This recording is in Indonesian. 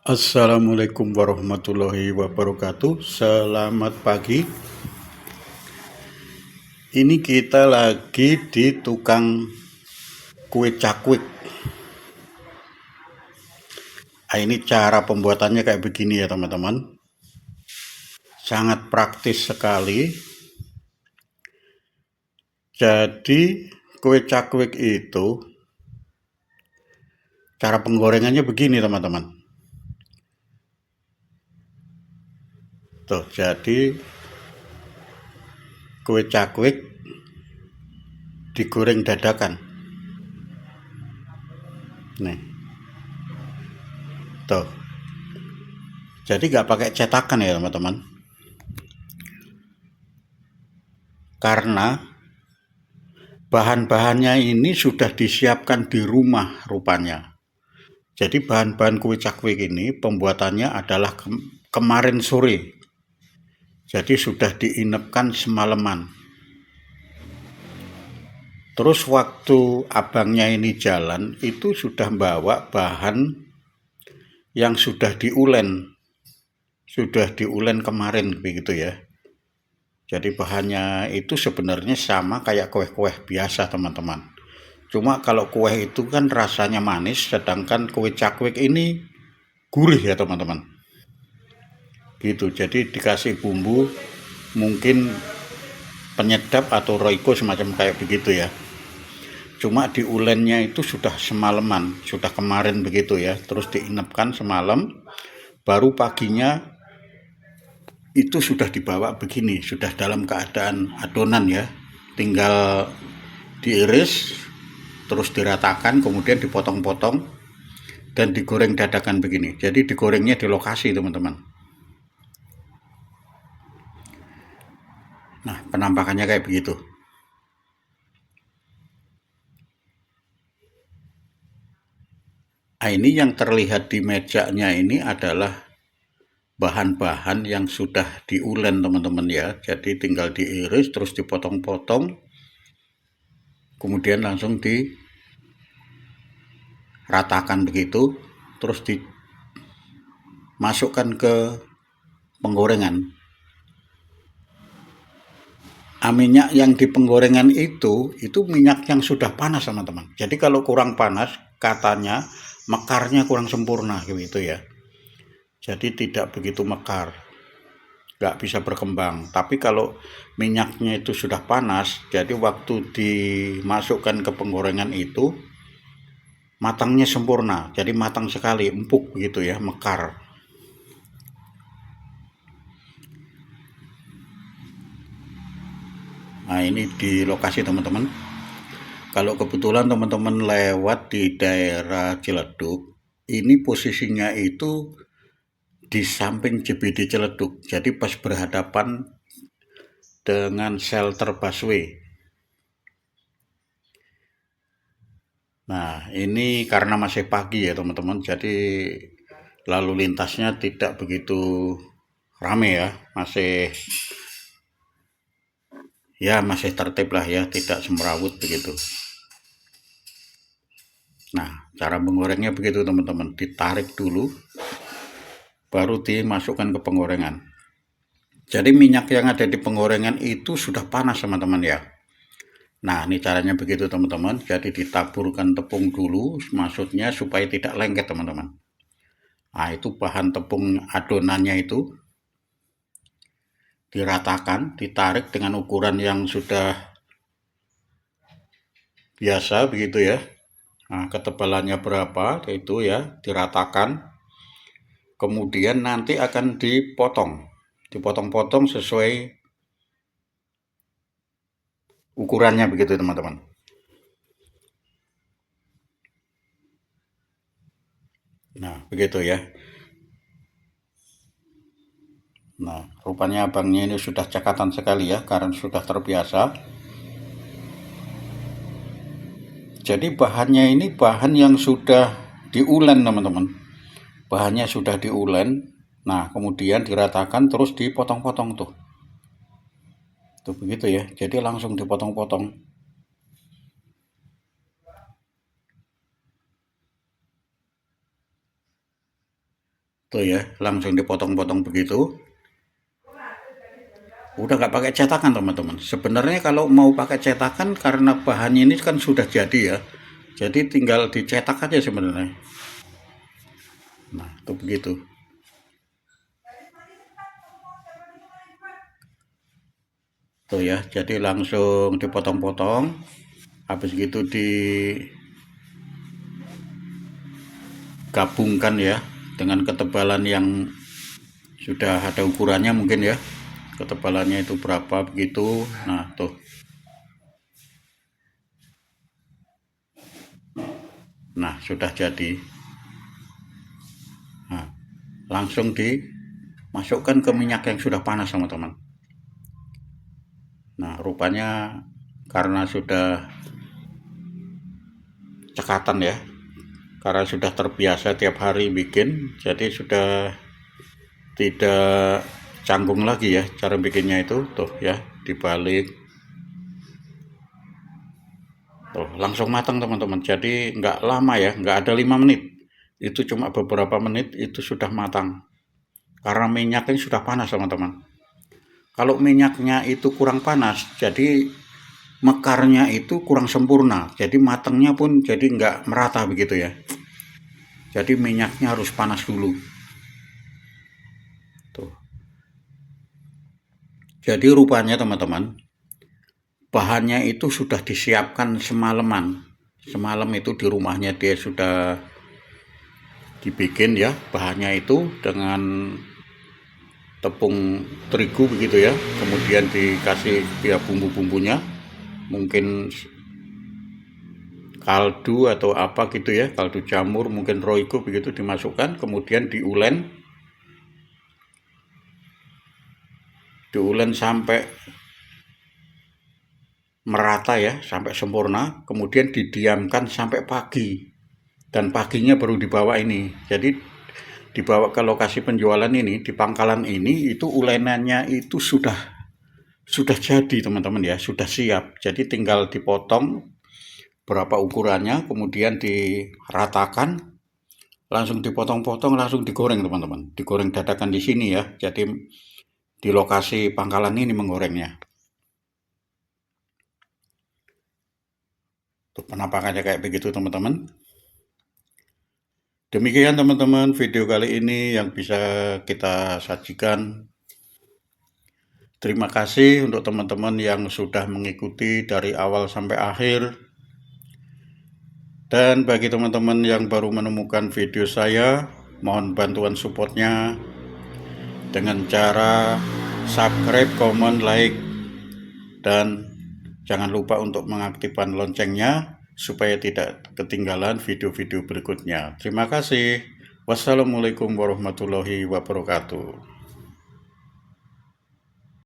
Assalamualaikum warahmatullahi wabarakatuh. Selamat pagi. Ini kita lagi di tukang kue cakwik. Ini cara pembuatannya kayak begini ya teman-teman. Sangat praktis sekali. Jadi kue cakwik itu cara penggorengannya begini teman-teman. Tuh, jadi kue cakwik digoreng dadakan. Nih, tuh. Jadi nggak pakai cetakan ya teman-teman. Karena bahan-bahannya ini sudah disiapkan di rumah rupanya. Jadi bahan-bahan kue cakwik ini pembuatannya adalah kemarin sore. Jadi sudah diinepkan semalaman. Terus waktu abangnya ini jalan itu sudah bawa bahan yang sudah diulen. Sudah diulen kemarin begitu ya. Jadi bahannya itu sebenarnya sama kayak kue-kue biasa teman-teman. Cuma kalau kue itu kan rasanya manis, sedangkan kue cakwik ini gurih ya teman-teman. Gitu, jadi dikasih bumbu mungkin penyedap atau roiko semacam kayak begitu ya. Cuma diulennya itu sudah semalaman, sudah kemarin begitu ya. Terus diinapkan semalam, baru paginya itu sudah dibawa begini, sudah dalam keadaan adonan ya. Tinggal diiris, terus diratakan, kemudian dipotong-potong dan digoreng dadakan begini. Jadi digorengnya di lokasi teman-teman. Nah, penampakannya kayak begitu. Nah, ini yang terlihat di mejanya ini adalah bahan-bahan yang sudah diulen teman-teman ya. Jadi tinggal diiris terus dipotong-potong, kemudian langsung diratakan begitu, terus dimasukkan ke penggorengan. Minyak yang di penggorengan itu minyak yang sudah panas teman-teman. Jadi kalau kurang panas katanya mekarnya kurang sempurna gitu ya. Jadi tidak begitu mekar, nggak bisa berkembang. Tapi kalau minyaknya itu sudah panas, jadi waktu dimasukkan ke penggorengan itu matangnya sempurna, jadi matang sekali, empuk begitu ya, mekar. Nah, ini di lokasi teman-teman. Kalau kebetulan teman-teman lewat di daerah Ciledug, ini posisinya itu di samping JBD Ciledug, jadi pas berhadapan dengan shelter busway. Nah, ini karena masih pagi ya teman-teman, jadi lalu lintasnya tidak begitu rame ya, masih tertib lah ya, tidak semrawut begitu. Nah, cara menggorengnya begitu teman-teman, ditarik dulu, baru dimasukkan ke penggorengan. Jadi minyak yang ada di penggorengan itu sudah panas teman-teman ya. Nah, ini caranya begitu teman-teman. Jadi ditaburkan tepung dulu, maksudnya supaya tidak lengket teman-teman. Nah, itu bahan tepung adonannya itu diratakan, ditarik dengan ukuran yang sudah biasa begitu ya. Nah, ketebalannya berapa itu ya, diratakan. Kemudian nanti akan dipotong-potong sesuai ukurannya begitu teman-teman. Nah, begitu ya. Nah, rupanya abangnya ini sudah cekatan sekali ya, karena sudah terbiasa. Jadi bahannya ini bahan yang sudah diulen teman-teman. Bahannya sudah diulen. Nah, kemudian diratakan terus dipotong-potong tuh. Tuh begitu ya. Jadi langsung dipotong-potong. Tuh ya, langsung dipotong-potong begitu. Udah nggak pakai cetakan teman-teman. Sebenarnya kalau mau pakai cetakan karena bahannya ini kan sudah jadi ya. Jadi tinggal dicetak aja sebenarnya. Nah, tuh begitu. Tuh ya, jadi langsung dipotong-potong. Habis gitu digabungkan ya dengan ketebalan yang sudah ada ukurannya mungkin ya. Ketebalannya itu berapa begitu. Nah, tuh. Nah, sudah jadi. Nah, langsung dimasukkan ke minyak yang sudah panas teman-teman. Nah, rupanya karena sudah cekatan ya, karena sudah terbiasa tiap hari bikin, jadi sudah tidak canggung lagi ya cara bikinnya itu. Tuh ya, dibalik. Tuh, langsung matang teman-teman. Jadi nggak lama ya, nggak ada 5 menit. Itu cuma beberapa menit itu sudah matang. Karena minyaknya sudah panas teman-teman. Kalau minyaknya itu kurang panas, jadi mekarnya itu kurang sempurna. Jadi matangnya pun jadi nggak merata begitu ya. Jadi minyaknya harus panas dulu. Tuh. Jadi rupanya teman-teman, bahannya itu sudah disiapkan semalaman. Semalam itu di rumahnya dia sudah dibikin ya bahannya itu dengan tepung terigu begitu ya, kemudian dikasih ya bumbu-bumbunya, mungkin kaldu atau apa gitu ya, kaldu jamur mungkin roiko begitu dimasukkan, kemudian diulen sampai merata ya, sampai sempurna, kemudian didiamkan sampai pagi, dan paginya baru dibawa ini. Jadi dibawa ke lokasi penjualan ini, di pangkalan ini, itu ulenannya itu sudah jadi teman-teman ya, sudah siap. Jadi tinggal dipotong berapa ukurannya, kemudian diratakan, langsung dipotong-potong, langsung digoreng teman-teman. Digoreng dadakan di sini ya. Jadi di lokasi pangkalan ini menggorengnya. Tuh, penampakannya kayak begitu teman-teman. Demikian teman-teman video kali ini yang bisa kita sajikan. Terima kasih untuk teman-teman yang sudah mengikuti dari awal sampai akhir. Dan bagi teman-teman yang baru menemukan video saya, mohon bantuan supportnya dengan cara subscribe, comment, like, dan jangan lupa untuk mengaktifkan loncengnya supaya tidak ketinggalan video-video berikutnya. Terima kasih. Wassalamualaikum warahmatullahi wabarakatuh.